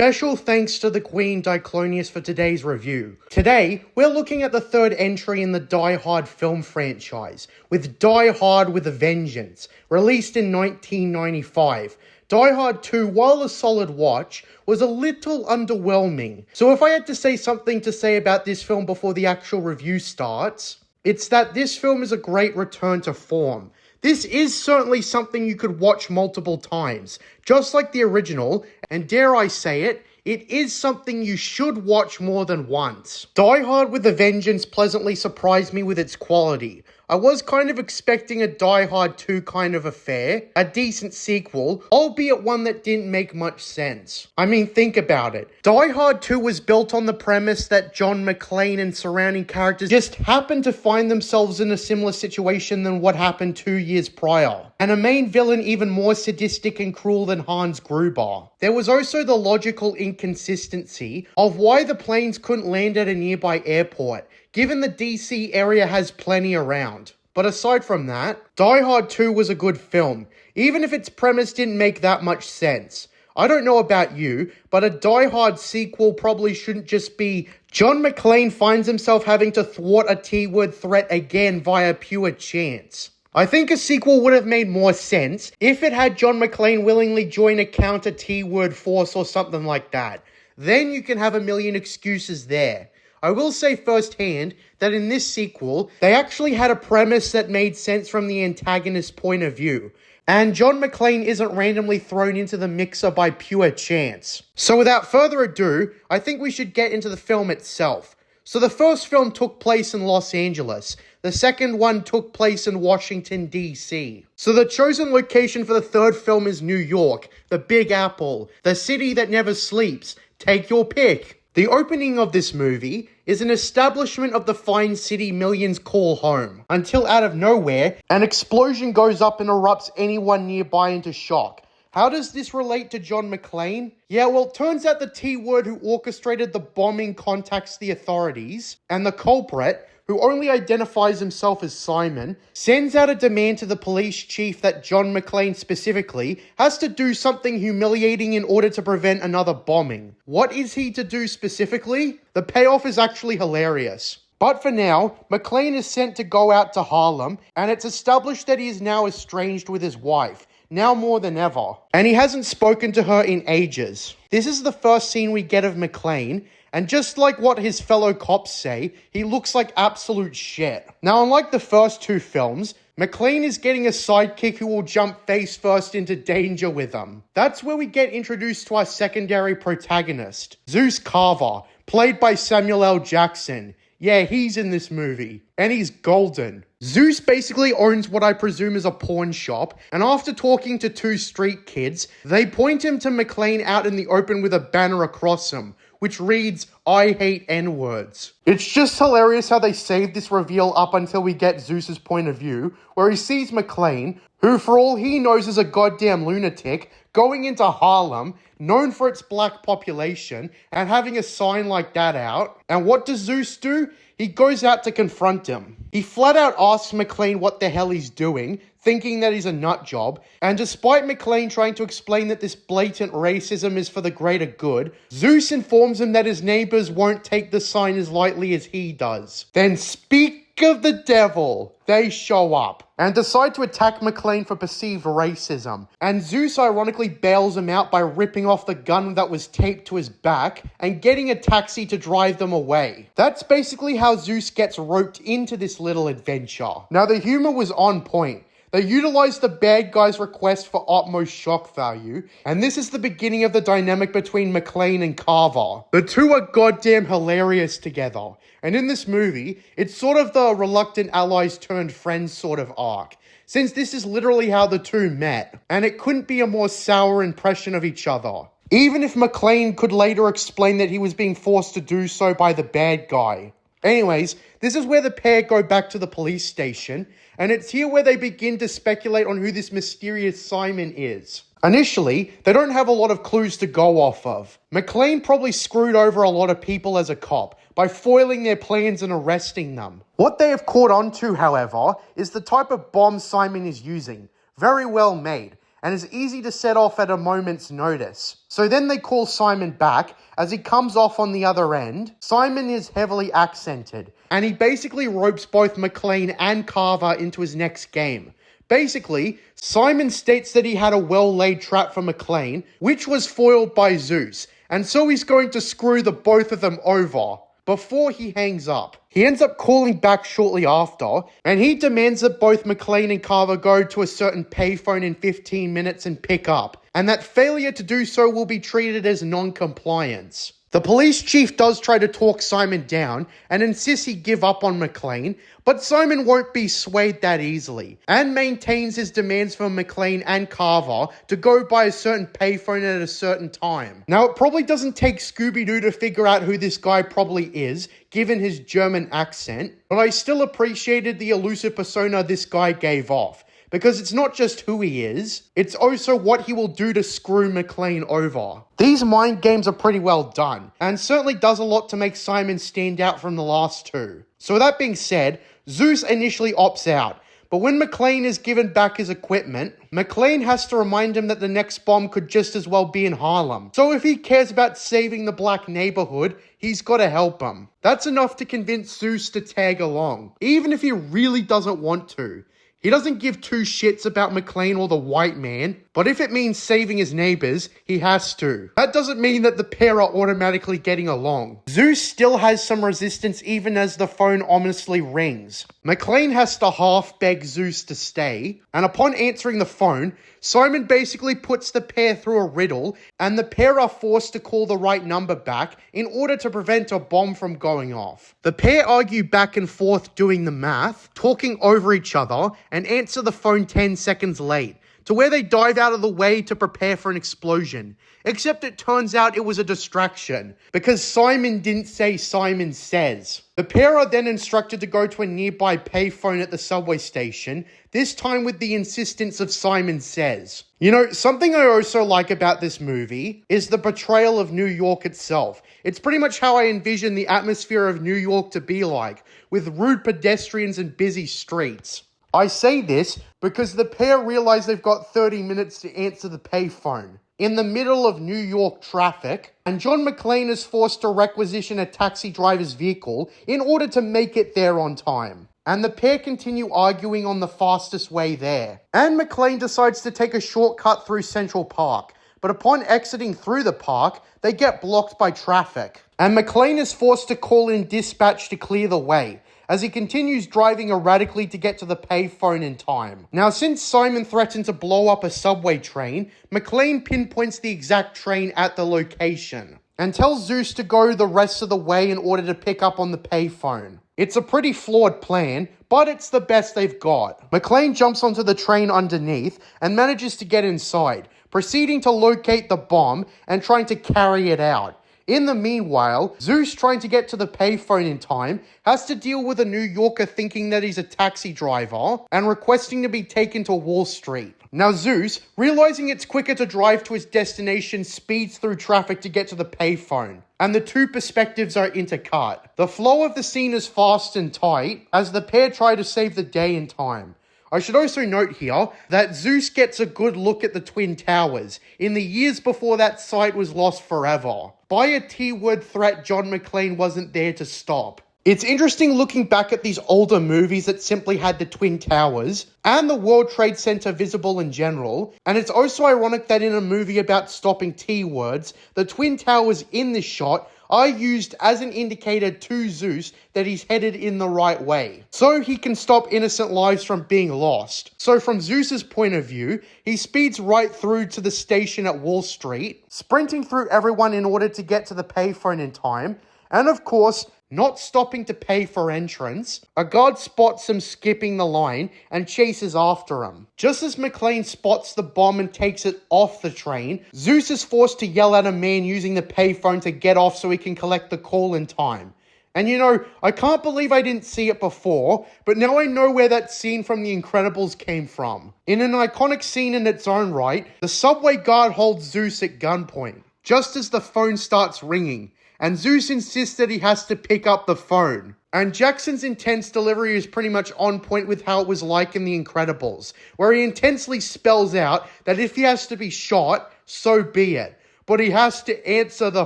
Special thanks to the Queen Diclonius for today's review. Today, we're looking at the third entry in the Die Hard film franchise, with Die Hard with a Vengeance, released in 1995. Die Hard 2, while a solid watch, was a little underwhelming. So if I had to say something to say about this film before the actual review starts, it's that this film is a great return to form. This is certainly something you could watch multiple times, just like the original, and dare I say it, it is something you should watch more than once. Die Hard with a Vengeance pleasantly surprised me with its quality. I was kind of expecting a Die Hard 2 kind of affair, a decent sequel, albeit one that didn't make much sense. I mean, think about it. Die Hard 2 was built on the premise that John McClane and surrounding characters just happened to find themselves in a similar situation than what happened 2 years prior, and a main villain even more sadistic and cruel than Hans Gruber. There was also the logical inconsistency of why the planes couldn't land at a nearby airport, given the DC area has plenty around. But aside from that, Die Hard 2 was a good film, even if its premise didn't make that much sense. I don't know about you, but a Die Hard sequel probably shouldn't just be John McClane finds himself having to thwart a T-word threat again via pure chance. I think a sequel would have made more sense if it had John McClane willingly join a counter T-word force or something like that. Then you can have a million excuses there. I will say firsthand that in this sequel, they actually had a premise that made sense from the antagonist's point of view, and John McClane isn't randomly thrown into the mixer by pure chance. So without further ado, I think we should get into the film itself. So the first film took place in Los Angeles. The second one took place in Washington, D.C. So the chosen location for the third film is New York, the Big Apple, the city that never sleeps. Take your pick. The opening of this movie is an establishment of the fine city millions call home, until out of nowhere, an explosion goes up and erupts anyone nearby into shock. How does this relate to John McClane? Yeah, well, it turns out the T-word who orchestrated the bombing contacts the authorities, and the culprit, who only identifies himself as Simon, sends out a demand to the police chief that John McClane specifically has to do something humiliating in order to prevent another bombing. What is he to do specifically? The payoff is actually hilarious. But for now, McClane is sent to go out to Harlem, and it's established that he is now estranged with his wife, now more than ever, and he hasn't spoken to her in ages. This is the first scene we get of McClane, and just like what his fellow cops say, he looks like absolute shit. Now, unlike the first two films, McClane is getting a sidekick who will jump face first into danger with him. That's where we get introduced to our secondary protagonist, Zeus Carver, played by Samuel L. Jackson. Yeah, he's in this movie, and he's golden. Zeus basically owns what I presume is a pawn shop, and after talking to two street kids, they point him to McClane out in the open with a banner across him, which reads, "I hate N-words." It's just hilarious how they saved this reveal up until we get Zeus's point of view, where he sees McClane, who for all he knows is a goddamn lunatic, going into Harlem, known for its black population, and having a sign like that out. And what does Zeus do? He goes out to confront him. He flat out asks McClane what the hell he's doing, thinking that he's a nut job, and despite McClane trying to explain that this blatant racism is for the greater good, Zeus informs him that his neighbors won't take the sign as lightly as he does. Then speak of the devil, they show up and decide to attack McClane for perceived racism, and Zeus ironically bails him out by ripping off the gun that was taped to his back and getting a taxi to drive them away. That's basically how Zeus gets roped into this little adventure. Now, the humor was on point. They utilized the bad guy's request for utmost shock value, and this is the beginning of the dynamic between McClane and Carver. The two are goddamn hilarious together, and in this movie, it's sort of the reluctant allies turned friends sort of arc, since this is literally how the two met, and it couldn't be a more sour impression of each other. Even if McClane could later explain that he was being forced to do so by the bad guy. Anyways, this is where the pair go back to the police station, and it's here where they begin to speculate on who this mysterious Simon is. Initially, they don't have a lot of clues to go off of. McClane probably screwed over a lot of people as a cop by foiling their plans and arresting them. What they have caught on to, however, is the type of bomb Simon is using. Very well made. and is easy to set off at a moment's notice. So then they call Simon back. As he comes off on the other end, Simon is heavily accented, and he basically ropes both McClane and Carver into his next game. Basically, Simon states that he had a well-laid trap for McClane, which was foiled by Zeus, and so he's going to screw the both of them over before he hangs up. He ends up calling back shortly after, and he demands that both McClane and Carver go to a certain payphone in 15 minutes and pick up, and that failure to do so will be treated as non-compliance. The police chief does try to talk Simon down and insists he give up on McClane, but Simon won't be swayed that easily and maintains his demands for McClane and Carver to go by a certain payphone at a certain time. Now, it probably doesn't take Scooby-Doo to figure out who this guy probably is, given his German accent, but I still appreciated the elusive persona this guy gave off. Because it's not just who he is, it's also what he will do to screw McClane over. These mind games are pretty well done, and certainly does a lot to make Simon stand out from the last two. So with that being said, Zeus initially opts out, but when McClane is given back his equipment, McClane has to remind him that the next bomb could just as well be in Harlem. So if he cares about saving the black neighborhood, he's got to help him. That's enough to convince Zeus to tag along, even if he really doesn't want to. He doesn't give two shits about McClane or the white man, but if it means saving his neighbors, he has to. That doesn't mean that the pair are automatically getting along. Zeus still has some resistance even as the phone ominously rings. McClane has to half beg Zeus to stay, and upon answering the phone, Simon basically puts the pair through a riddle, and the pair are forced to call the right number back in order to prevent a bomb from going off. The pair argue back and forth doing the math, talking over each other, and answer the phone 10 seconds late, to where they dive out of the way to prepare for an explosion. Except it turns out it was a distraction, because Simon didn't say Simon says. The pair are then instructed to go to a nearby payphone at the subway station, this time with the insistence of Simon says. You know, something I also like about this movie is the portrayal of New York itself. It's pretty much how I envision the atmosphere of New York to be like, with rude pedestrians and busy streets. I say this because the pair realize they've got 30 minutes to answer the payphone in the middle of New York traffic, and John McClane is forced to requisition a taxi driver's vehicle in order to make it there on time. And the pair continue arguing on the fastest way there. And McClane decides to take a shortcut through Central Park, but upon exiting through the park, they get blocked by traffic. And McClane is forced to call in dispatch to clear the way, as he continues driving erratically to get to the payphone in time. Now, since Simon threatened to blow up a subway train, McClane pinpoints the exact train at the location and tells Zeus to go the rest of the way in order to pick up on the payphone. It's a pretty flawed plan, but it's the best they've got. McClane jumps onto the train underneath and manages to get inside, proceeding to locate the bomb and trying to carry it out. In the meanwhile, Zeus, trying to get to the payphone in time, has to deal with a New Yorker thinking that he's a taxi driver and requesting to be taken to Wall Street. Now Zeus, realizing it's quicker to drive to his destination, speeds through traffic to get to the payphone, and the two perspectives are intercut. The flow of the scene is fast and tight as the pair try to save the day in time. I should also note here that Zeus gets a good look at the Twin Towers in the years before that site was lost forever by a T-word threat John McClane wasn't there to stop. It's interesting looking back at these older movies that simply had the Twin Towers and the World Trade Center visible in general, and it's also ironic that in a movie about stopping T-words, the Twin Towers in this shot are used as an indicator to Zeus that he's headed in the right way, so he can stop innocent lives from being lost. So from Zeus's point of view, he speeds right through to the station at Wall Street, sprinting through everyone in order to get to the payphone in time, and of course, not stopping to pay for entrance. A guard spots him skipping the line and chases after him. Just as McClane spots the bomb and takes it off the train, Zeus is forced to yell at a man using the payphone to get off so he can collect the call in time. And you know, I can't believe I didn't see it before, but now I know where that scene from The Incredibles came from. In an iconic scene in its own right, the subway guard holds Zeus at gunpoint. just as the phone starts ringing, and Zeus insists that he has to pick up the phone. And Jackson's intense delivery is pretty much on point with how it was like in The Incredibles, where he intensely spells out that if he has to be shot, so be it. But he has to answer the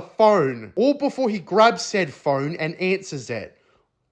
phone, all before he grabs said phone and answers it.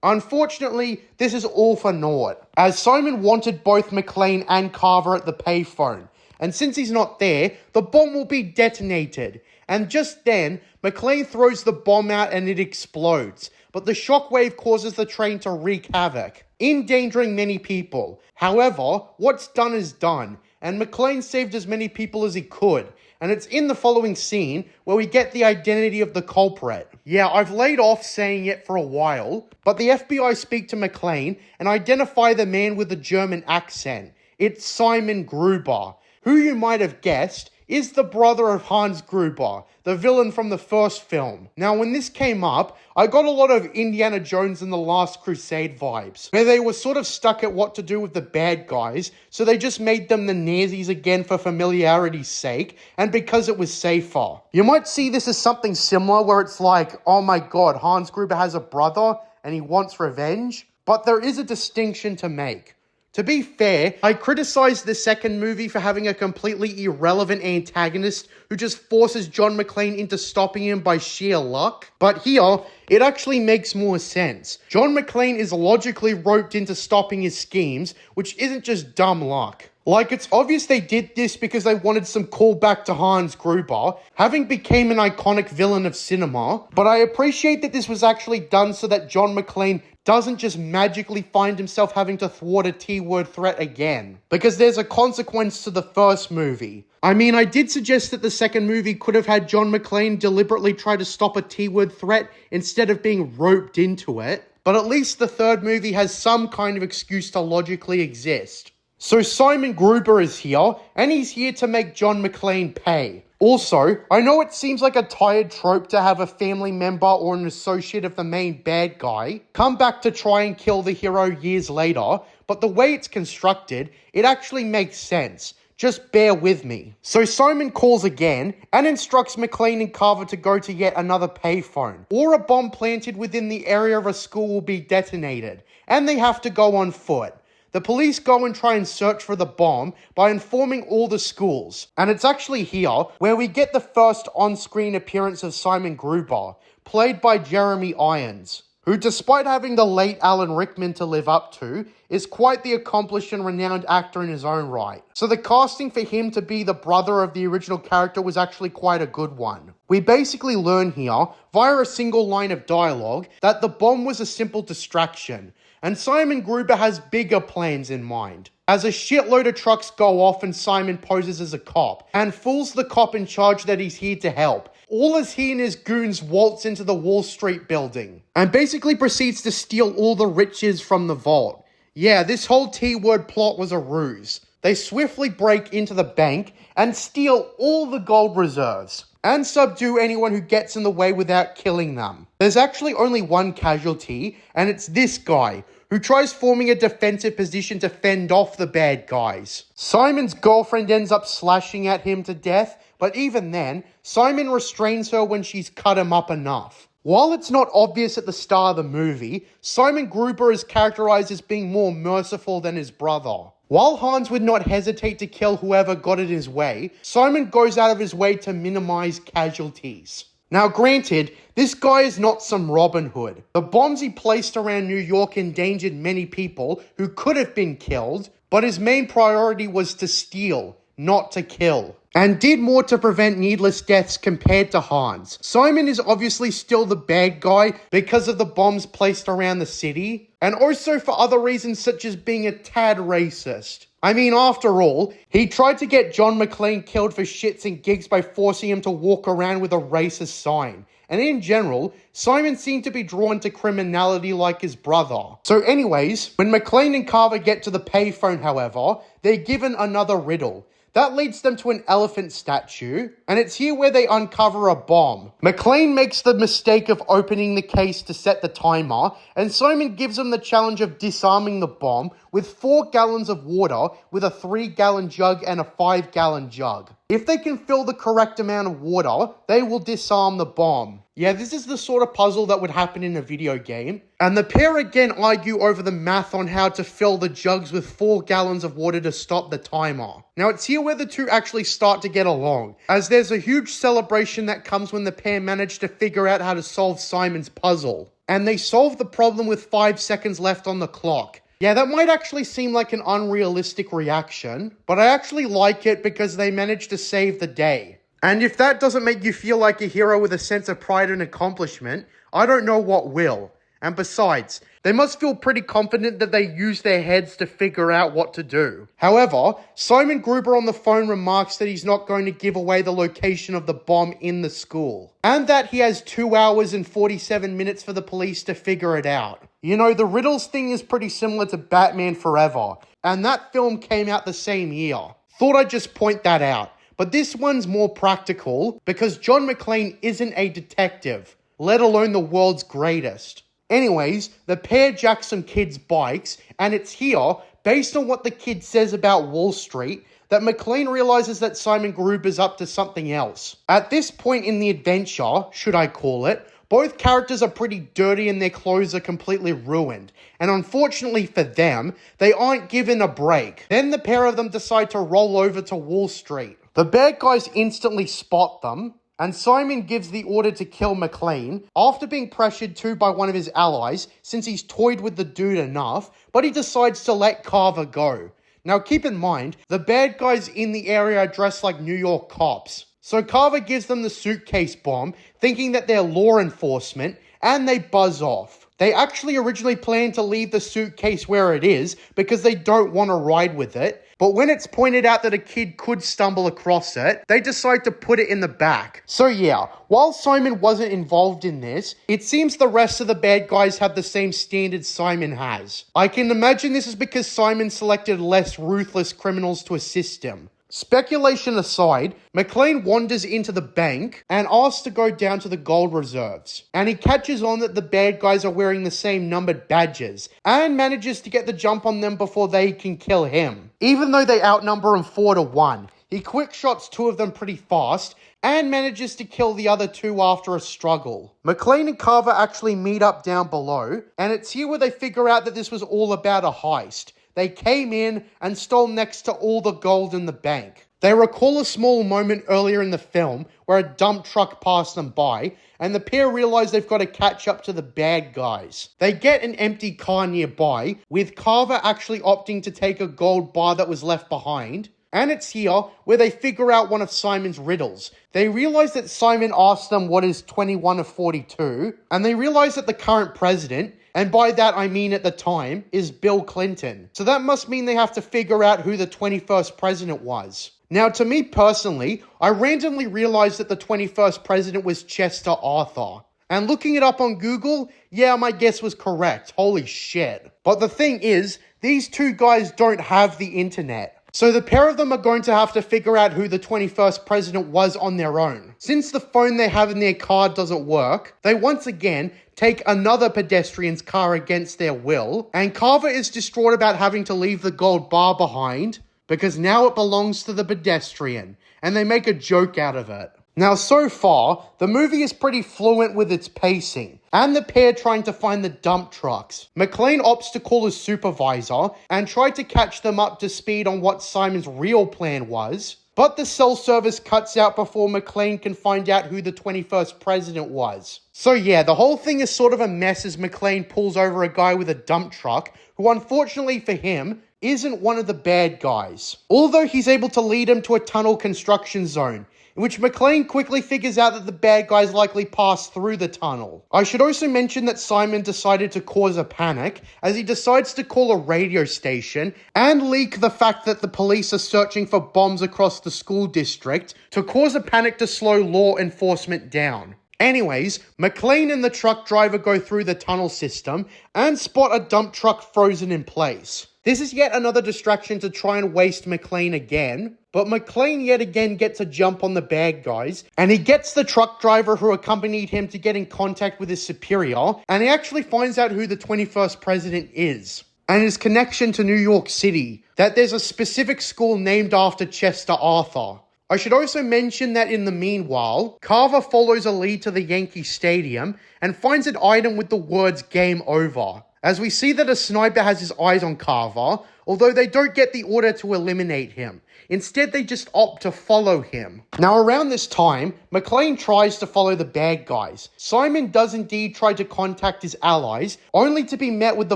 Unfortunately, this is all for naught, as Simon wanted both McClane and Carver at the payphone, and since he's not there, the bomb will be detonated. And just then, McClane throws the bomb out and it explodes, but the shockwave causes the train to wreak havoc, endangering many people. However, what's done is done, and McClane saved as many people as he could, and it's in the following scene where we get the identity of the culprit. Yeah, I've laid off saying it for a while, but the FBI speak to McClane and identify the man with the German accent. It's Simon Gruber, who you might have guessed is the brother of Hans Gruber, the villain from the first film. Now, when this came up, I got a lot of Indiana Jones and the Last Crusade vibes, where they were sort of stuck at what to do with the bad guys, so they just made them the Nazis again for familiarity's sake, and because it was safer. You might see this as something similar, where it's like, oh my god, Hans Gruber has a brother, and he wants revenge, but there is a distinction to make. To be fair, I criticized the second movie for having a completely irrelevant antagonist who just forces John McClane into stopping him by sheer luck. But here, it actually makes more sense. John McClane is logically roped into stopping his schemes, which isn't just dumb luck. Like, it's obvious they did this because they wanted some callback to Hans Gruber, having became an iconic villain of cinema, but I appreciate that this was actually done so that John McClane doesn't just magically find himself having to thwart a T-word threat again, because there's a consequence to the first movie. I mean, I did suggest that the second movie could have had John McClane deliberately try to stop a T-word threat instead of being roped into it, but at least the third movie has some kind of excuse to logically exist. So Simon Gruber is here, and he's here to make John McClane pay. Also, I know it seems like a tired trope to have a family member or an associate of the main bad guy come back to try and kill the hero years later, but the way it's constructed, it actually makes sense. Just bear with me. So Simon calls again and instructs McClane and Carver to go to yet another payphone, or a bomb planted within the area of a school will be detonated, and they have to go on foot. The police go and try and search for the bomb by informing all the schools. And it's actually here where we get the first on-screen appearance of Simon Gruber, played by Jeremy Irons, who, despite having the late Alan Rickman to live up to, is quite the accomplished and renowned actor in his own right. So the casting for him to be the brother of the original character was actually quite a good one. We basically learn here, via a single line of dialogue, that the bomb was a simple distraction, and Simon Gruber has bigger plans in mind. As a shitload of trucks go off and Simon poses as a cop, and fools the cop in charge that he's here to help, all as he and his goons waltz into the Wall Street building, and basically proceeds to steal all the riches from the vault. Yeah, this whole T-word plot was a ruse. They swiftly break into the bank and steal all the gold reserves, and subdue anyone who gets in the way without killing them. There's actually only one casualty, and it's this guy, who tries forming a defensive position to fend off the bad guys. Simon's girlfriend ends up slashing at him to death, but even then, Simon restrains her when she's cut him up enough. While it's not obvious at the start of the movie, Simon Gruber is characterized as being more merciful than his brother. While Hans would not hesitate to kill whoever got in his way, Simon goes out of his way to minimize casualties. Now granted, this guy is not some Robin Hood. The bombs he placed around New York endangered many people who could have been killed, but his main priority was to steal, not to kill, and did more to prevent needless deaths compared to Hans. Simon is obviously still the bad guy because of the bombs placed around the city, and also for other reasons such as being a tad racist. I mean, after all, he tried to get John McClane killed for shits and gigs by forcing him to walk around with a racist sign. And in general, Simon seemed to be drawn to criminality like his brother. So anyways, when McClane and Carver get to the payphone, however, they're given another riddle. That leads them to an elephant statue, and it's here where they uncover a bomb. McClane makes the mistake of opening the case to set the timer, and Simon gives him the challenge of disarming the bomb with 4 gallons of water with a 3-gallon jug and a 5-gallon jug. If they can fill the correct amount of water, they will disarm the bomb. Yeah, this is the sort of puzzle that would happen in a video game. And the pair again argue over the math on how to fill the jugs with 4 gallons of water to stop the timer. Now it's here where the two actually start to get along, as there's a huge celebration that comes when the pair manage to figure out how to solve Simon's puzzle. And they solve the problem with 5 seconds left on the clock. Yeah, that might actually seem like an unrealistic reaction, but I actually like it because they managed to save the day. And if that doesn't make you feel like a hero with a sense of pride and accomplishment, I don't know what will. And besides, they must feel pretty confident that they used their heads to figure out what to do. However, Simon Gruber on the phone remarks that he's not going to give away the location of the bomb in the school, and that he has 2 hours and 47 minutes for the police to figure it out. You know, the riddles thing is pretty similar to Batman Forever, and that film came out the same year. Thought I'd just point that out. But this one's more practical because John McClane isn't a detective, let alone the world's greatest. Anyways, the pair jack some kids' bikes, and it's here, based on what the kid says about Wall Street, that McClane realizes that Simon Gruber's up to something else. At this point in the adventure, should I call it, both characters are pretty dirty and their clothes are completely ruined. And unfortunately for them, they aren't given a break. Then the pair of them decide to roll over to Wall Street. The bad guys instantly spot them, and Simon gives the order to kill McClane after being pressured to by one of his allies since he's toyed with the dude enough, but he decides to let Carver go. Now keep in mind, the bad guys in the area are dressed like New York cops. So Carver gives them the suitcase bomb, thinking that they're law enforcement, and they buzz off. They actually originally planned to leave the suitcase where it is because they don't want to ride with it, but when it's pointed out that a kid could stumble across it, they decide to put it in the back. So yeah, while Simon wasn't involved in this, it seems the rest of the bad guys have the same standards Simon has. I can imagine this is because Simon selected less ruthless criminals to assist him. Speculation aside, McClane wanders into the bank and asks to go down to the gold reserves. And he catches on that the bad guys are wearing the same numbered badges and manages to get the jump on them before they can kill him. Even though they outnumber him 4-1, he quick shots 2 of them pretty fast and manages to kill the other 2 after a struggle. McClane and Carver actually meet up down below, and it's here where they figure out that this was all about a heist. They came in and stole next to all the gold in the bank. They recall a small moment earlier in the film where a dump truck passed them by, and the pair realize they've got to catch up to the bad guys. They get an empty car nearby, with Carver actually opting to take a gold bar that was left behind. And it's here where they figure out one of Simon's riddles. They realize that Simon asked them what is 21 of 42, and they realize that the current president, and by that I mean at the time, is Bill Clinton. So that must mean they have to figure out who the 21st president was. Now, to me personally, I randomly realized that the 21st president was Chester Arthur. And looking it up on Google, yeah, my guess was correct. Holy shit. But the thing is, these two guys don't have the internet. So the pair of them are going to have to figure out who the 21st president was on their own. Since the phone they have in their car doesn't work, they once again take another pedestrian's car against their will, and Carver is distraught about having to leave the gold bar behind because now it belongs to the pedestrian, and they make a joke out of it. Now, so far, the movie is pretty fluent with its pacing, and the pair trying to find the dump trucks. McClane opts to call his supervisor and try to catch them up to speed on what Simon's real plan was, but the cell service cuts out before McClane can find out who the 21st president was. So yeah, the whole thing is sort of a mess as McClane pulls over a guy with a dump truck, who unfortunately for him, isn't one of the bad guys. Although he's able to lead him to a tunnel construction zone, in which McClane quickly figures out that the bad guys likely passed through the tunnel. I should also mention that Simon decided to cause a panic as he decides to call a radio station and leak the fact that the police are searching for bombs across the school district to cause a panic to slow law enforcement down. Anyways, McClane and the truck driver go through the tunnel system and spot a dump truck frozen in place. This is yet another distraction to try and waste McClane again, but McClane yet again gets a jump on the bad guys, and he gets the truck driver who accompanied him to get in contact with his superior, and he actually finds out who the 21st president is, and his connection to New York City, that there's a specific school named after Chester Arthur. I should also mention that in the meanwhile, Carver follows a lead to the Yankee Stadium and finds an item with the words "Game Over," as we see that a sniper has his eyes on Carver, although they don't get the order to eliminate him. Instead, they just opt to follow him. Now, around this time, McClane tries to follow the bad guys. Simon does indeed try to contact his allies, only to be met with the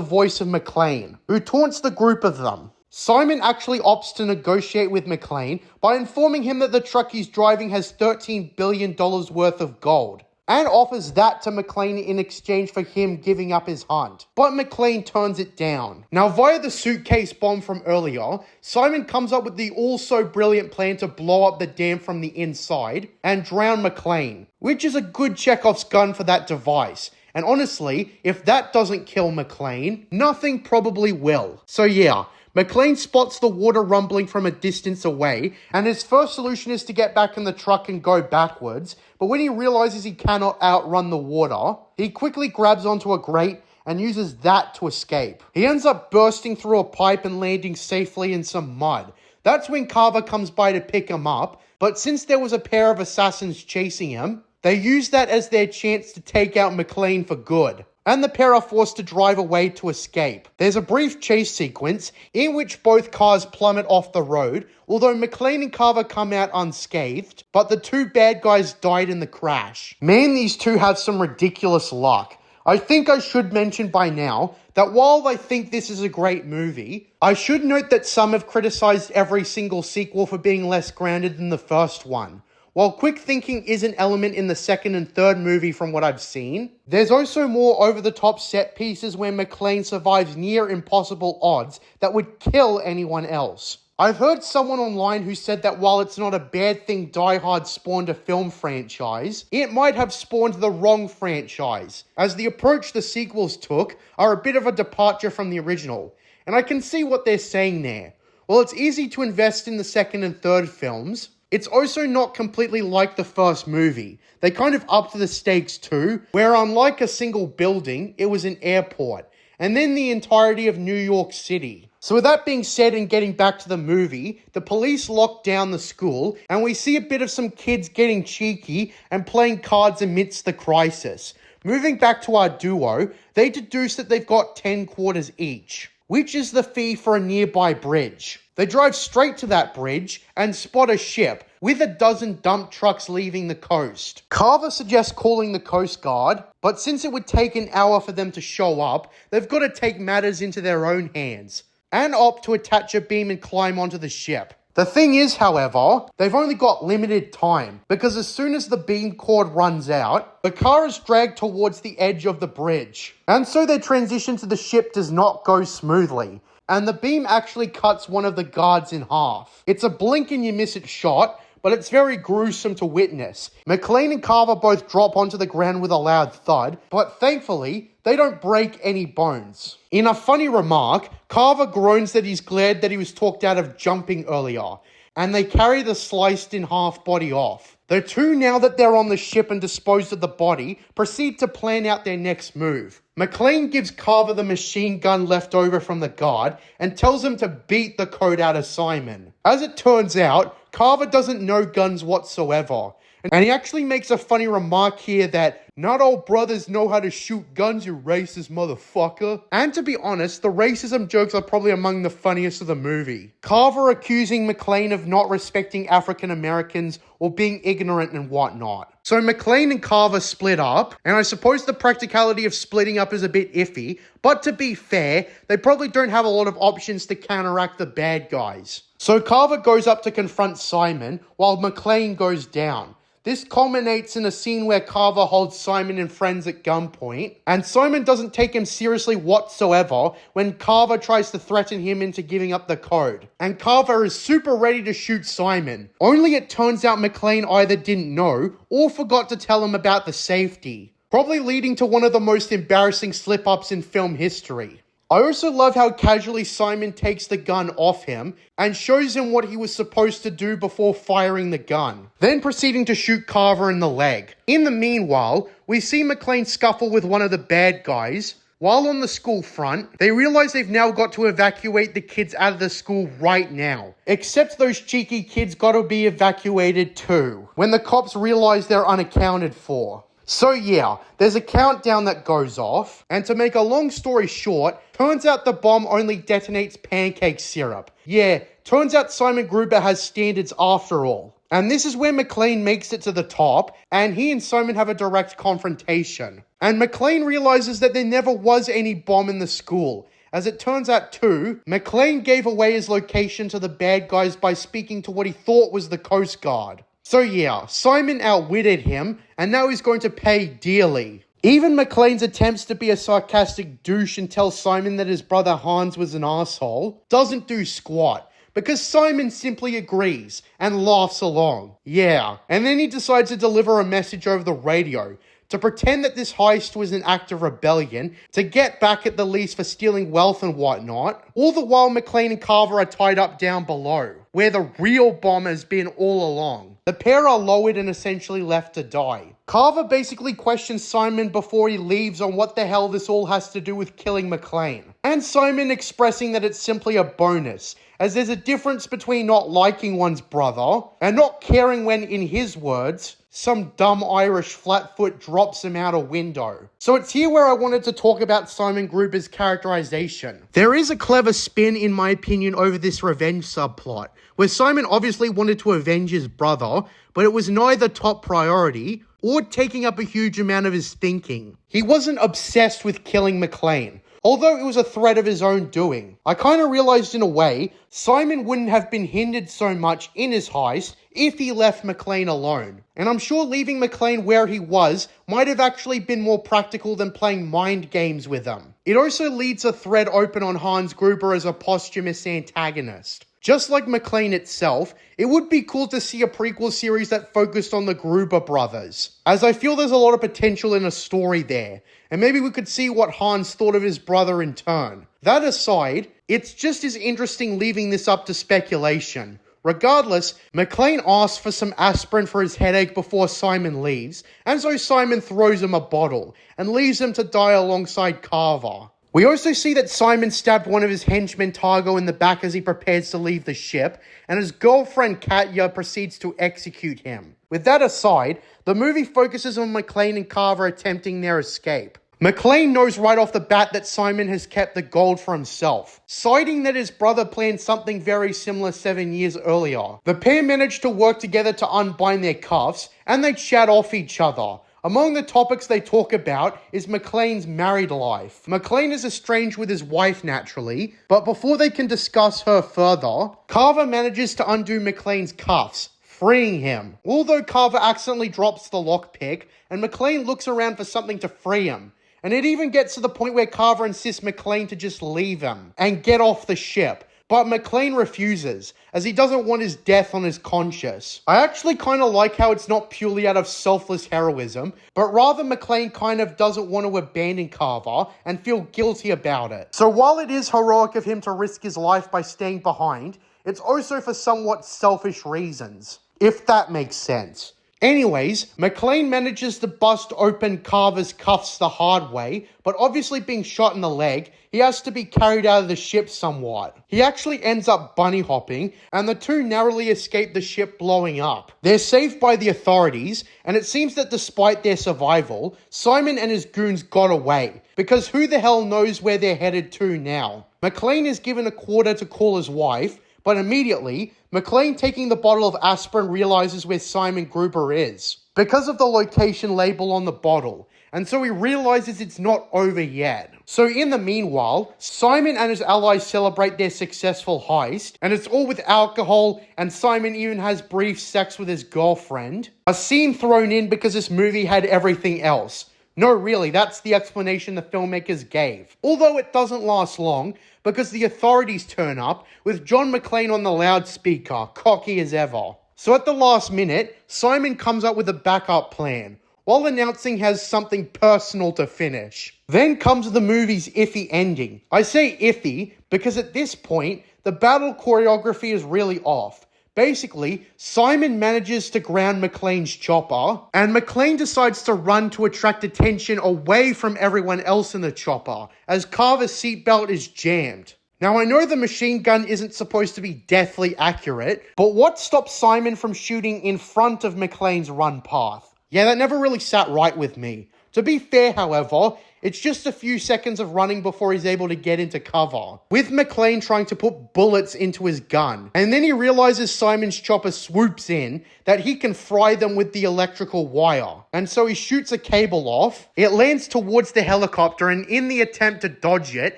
voice of McClane, who taunts the group of them. Simon actually opts to negotiate with McClane by informing him that the truck he's driving has $13 billion worth of gold, and offers that to McClane in exchange for him giving up his hunt. But McClane turns it down. Now, via the suitcase bomb from earlier, Simon comes up with the also-brilliant plan to blow up the dam from the inside and drown McClane, which is a good Chekhov's gun for that device. And honestly, if that doesn't kill McClane, nothing probably will. So yeah, McClane spots the water rumbling from a distance away, and his first solution is to get back in the truck and go backwards, but when he realizes he cannot outrun the water, he quickly grabs onto a grate and uses that to escape. He ends up bursting through a pipe and landing safely in some mud. That's when Carver comes by to pick him up, but since there was a pair of assassins chasing him, they use that as their chance to take out McClane for good, and the pair are forced to drive away to escape. There's a brief chase sequence in which both cars plummet off the road, although McClane and Carver come out unscathed, but the two bad guys died in the crash. Man, these two have some ridiculous luck. I think I should mention by now that while I think this is a great movie, I should note that some have criticized every single sequel for being less grounded than the first one. While quick thinking is an element in the second and third movie from what I've seen, there's also more over-the-top set pieces where McClane survives near impossible odds that would kill anyone else. I've heard someone online who said that while it's not a bad thing Die Hard spawned a film franchise, it might have spawned the wrong franchise, as the approach the sequels took are a bit of a departure from the original, and I can see what they're saying there. While it's easy to invest in the second and third films, it's also not completely like the first movie. They kind of upped the stakes too, where unlike a single building, it was an airport, and then the entirety of New York City. So with that being said and getting back to the movie, the police lock down the school, and we see a bit of some kids getting cheeky and playing cards amidst the crisis. Moving back to our duo, they deduce that they've got 10 quarters each, which is the fee for a nearby bridge. They drive straight to that bridge and spot a ship with a dozen dump trucks leaving the coast. Carver suggests calling the Coast Guard, but since it would take an hour for them to show up, they've got to take matters into their own hands and opt to attach a beam and climb onto the ship. The thing is, however, they've only got limited time, because as soon as the beam cord runs out, the car is dragged towards the edge of the bridge. And so their transition to the ship does not go smoothly, and the beam actually cuts one of the guards in half. It's a blink and you miss it shot, but it's very gruesome to witness. McClane and Carver both drop onto the ground with a loud thud, but thankfully, they don't break any bones. In a funny remark, Carver groans that he's glad that he was talked out of jumping earlier, and they carry the sliced in half body off. The two, now that they're on the ship and disposed of the body, proceed to plan out their next move. McClane gives Carver the machine gun left over from the guard and tells him to beat the code out of Simon. As it turns out, Carver doesn't know guns whatsoever, and he actually makes a funny remark here that not all brothers know how to shoot guns, you racist motherfucker. And to be honest, the racism jokes are probably among the funniest of the movie. Carver accusing McClane of not respecting African Americans or being ignorant and whatnot. So McClane and Carver split up, and I suppose the practicality of splitting up is a bit iffy, but to be fair, they probably don't have a lot of options to counteract the bad guys. So Carver goes up to confront Simon, while McClane goes down. This culminates in a scene where Carver holds Simon and friends at gunpoint, and Simon doesn't take him seriously whatsoever when Carver tries to threaten him into giving up the code. And Carver is super ready to shoot Simon, only it turns out McClane either didn't know or forgot to tell him about the safety, probably leading to one of the most embarrassing slip-ups in film history. I also love how casually Simon takes the gun off him and shows him what he was supposed to do before firing the gun, then proceeding to shoot Carver in the leg. In the meanwhile, we see McClane scuffle with one of the bad guys, While on the school front, they realize they've now got to evacuate the kids out of the school right now. Except those cheeky kids gotta be evacuated too, when the cops realize they're unaccounted for. So yeah, there's a countdown that goes off, and to make a long story short, turns out the bomb only detonates pancake syrup. Yeah, turns out Simon Gruber has standards after all. And this is where McClane makes it to the top, and he and Simon have a direct confrontation. And McClane realizes that there never was any bomb in the school. As it turns out too, McClane gave away his location to the bad guys by speaking to what he thought was the Coast Guard. So yeah, Simon outwitted him, and now he's going to pay dearly. Even McClane's attempts to be a sarcastic douche and tell Simon that his brother Hans was an asshole doesn't do squat, because Simon simply agrees and laughs along. Yeah, and then he decides to deliver a message over the radio to pretend that this heist was an act of rebellion, to get back at the Lees for stealing wealth and whatnot, all the while McClane and Carver are tied up down below, where the real bomb has been all along. The pair are lowered and essentially left to die. Carver basically questions Simon before he leaves on what the hell this all has to do with killing McClane. And Simon expressing that it's simply a bonus, as there's a difference between not liking one's brother and not caring when, in his words, some dumb Irish flatfoot drops him out a window. So it's here where I wanted to talk about Simon Gruber's characterization. There is a clever spin, in my opinion, over this revenge subplot, where Simon obviously wanted to avenge his brother, but it was neither top priority or taking up a huge amount of his thinking. He wasn't obsessed with killing McClane, although it was a threat of his own doing. I kind of realized in a way, Simon wouldn't have been hindered so much in his heist if he left McClane alone. And I'm sure leaving McClane where he was might have actually been more practical than playing mind games with him. It also leaves a thread open on Hans Gruber as a posthumous antagonist. Just like McClane itself, it would be cool to see a prequel series that focused on the Gruber brothers, as I feel there's a lot of potential in a story there, and maybe we could see what Hans thought of his brother in turn. That aside, it's just as interesting leaving this up to speculation. Regardless, McClane asks for some aspirin for his headache before Simon leaves, and so Simon throws him a bottle, and leaves him to die alongside Carver. We also see that Simon stabbed one of his henchmen Targo in the back as he prepares to leave the ship, and his girlfriend Katya proceeds to execute him. With that aside, the movie focuses on McClane and Carver attempting their escape. McClane knows right off the bat that Simon has kept the gold for himself, citing that his brother planned something very similar 7 years earlier. The pair manage to work together to unbind their cuffs, and they chat off each other. Among the topics they talk about is McClane's married life. McClane is estranged with his wife naturally, but before they can discuss her further, Carver manages to undo McClane's cuffs, freeing him. Although Carver accidentally drops the lockpick, and McClane looks around for something to free him. And it even gets to the point where Carver insists McClane to just leave him and get off the ship. But McClane refuses, as he doesn't want his death on his conscience. I actually kind of like how it's not purely out of selfless heroism, but rather McClane kind of doesn't want to abandon Carver and feel guilty about it. So while it is heroic of him to risk his life by staying behind, it's also for somewhat selfish reasons, if that makes sense. Anyways, McClane manages to bust open Carver's cuffs the hard way, but obviously being shot in the leg, he has to be carried out of the ship somewhat. He actually ends up bunny hopping, and the two narrowly escape the ship blowing up. They're saved by the authorities, and it seems that despite their survival, Simon and his goons got away, because who the hell knows where they're headed to now. McClane is given a quarter to call his wife, but immediately, McClane taking the bottle of aspirin realizes where Simon Gruber is, because of the location label on the bottle, and so he realizes it's not over yet. So in the meanwhile, Simon and his allies celebrate their successful heist, and it's all with alcohol, and Simon even has brief sex with his girlfriend. A scene thrown in because this movie had everything else. No, really, that's the explanation the filmmakers gave. Although it doesn't last long, because the authorities turn up, with John McClane on the loudspeaker, cocky as ever. So at the last minute, Simon comes up with a backup plan, while announcing he has something personal to finish. Then comes the movie's iffy ending. I say iffy, because at this point, the battle choreography is really off. Basically, Simon manages to ground McClane's chopper, and McClane decides to run to attract attention away from everyone else in the chopper, as Carver's seatbelt is jammed. Now, I know the machine gun isn't supposed to be deathly accurate, but what stops Simon from shooting in front of McClane's run path? Yeah, that never really sat right with me. To be fair, however, it's just a few seconds of running before he's able to get into cover, with McClane trying to put bullets into his gun. And then he realizes Simon's chopper swoops in, that he can fry them with the electrical wire. And so he shoots a cable off, it lands towards the helicopter, and in the attempt to dodge it,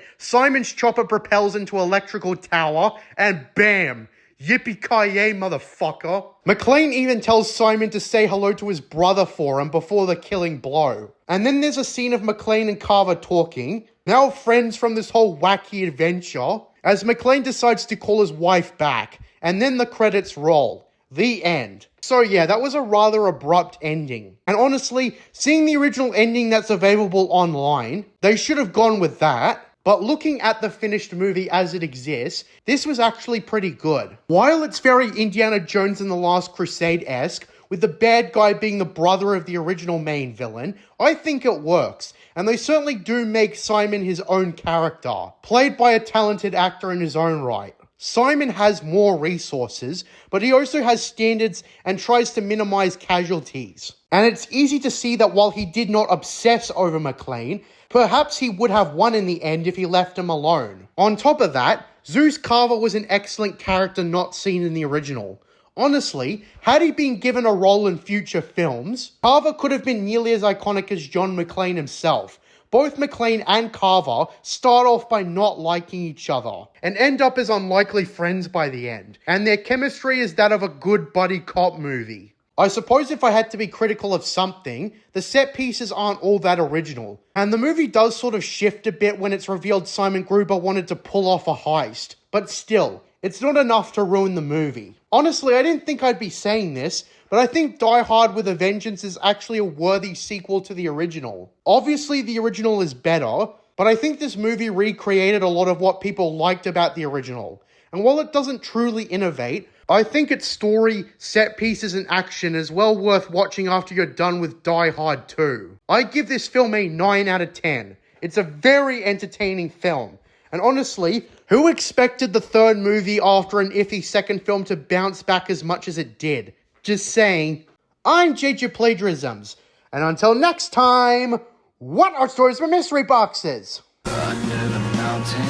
Simon's chopper propels into an electrical tower, and bam! Yippee-ki-yay, motherfucker. McClane even tells Simon to say hello to his brother for him before the killing blow. And then there's a scene of McClane and Carver talking, now friends from this whole wacky adventure, as McClane decides to call his wife back, and then the credits roll. The end. So yeah, that was a rather abrupt ending. And honestly, seeing the original ending that's available online, they should have gone with that. But looking at the finished movie as it exists, this was actually pretty good. While it's very Indiana Jones and the Last Crusade-esque, with the bad guy being the brother of the original main villain, I think it works. And they certainly do make Simon his own character, played by a talented actor in his own right. Simon has more resources, but he also has standards and tries to minimize casualties. And it's easy to see that while he did not obsess over McClane, perhaps he would have won in the end if he left him alone. On top of that, Zeus Carver was an excellent character not seen in the original. Honestly, had he been given a role in future films, Carver could have been nearly as iconic as John McClane himself. Both McClane and Carver start off by not liking each other, and end up as unlikely friends by the end, and their chemistry is that of a good buddy cop movie. I suppose if I had to be critical of something, the set pieces aren't all that original, and the movie does sort of shift a bit when it's revealed Simon Gruber wanted to pull off a heist, but still, it's not enough to ruin the movie. Honestly, I didn't think I'd be saying this, but I think Die Hard with a Vengeance is actually a worthy sequel to the original. Obviously, the original is better, but I think this movie recreated a lot of what people liked about the original. And while it doesn't truly innovate, I think its story, set pieces, and action is well worth watching after you're done with Die Hard 2. I give this film a 9 out of 10. It's a very entertaining film. And honestly, who expected the third movie after an iffy second film to bounce back as much as it did? Just saying. I'm JJ Plagiarisms. And until next time, what are stories from mystery boxes? Under the mountain,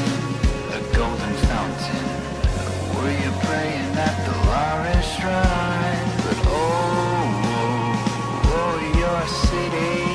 a golden fountain. Were you praying at the Loris shrine? But oh, your city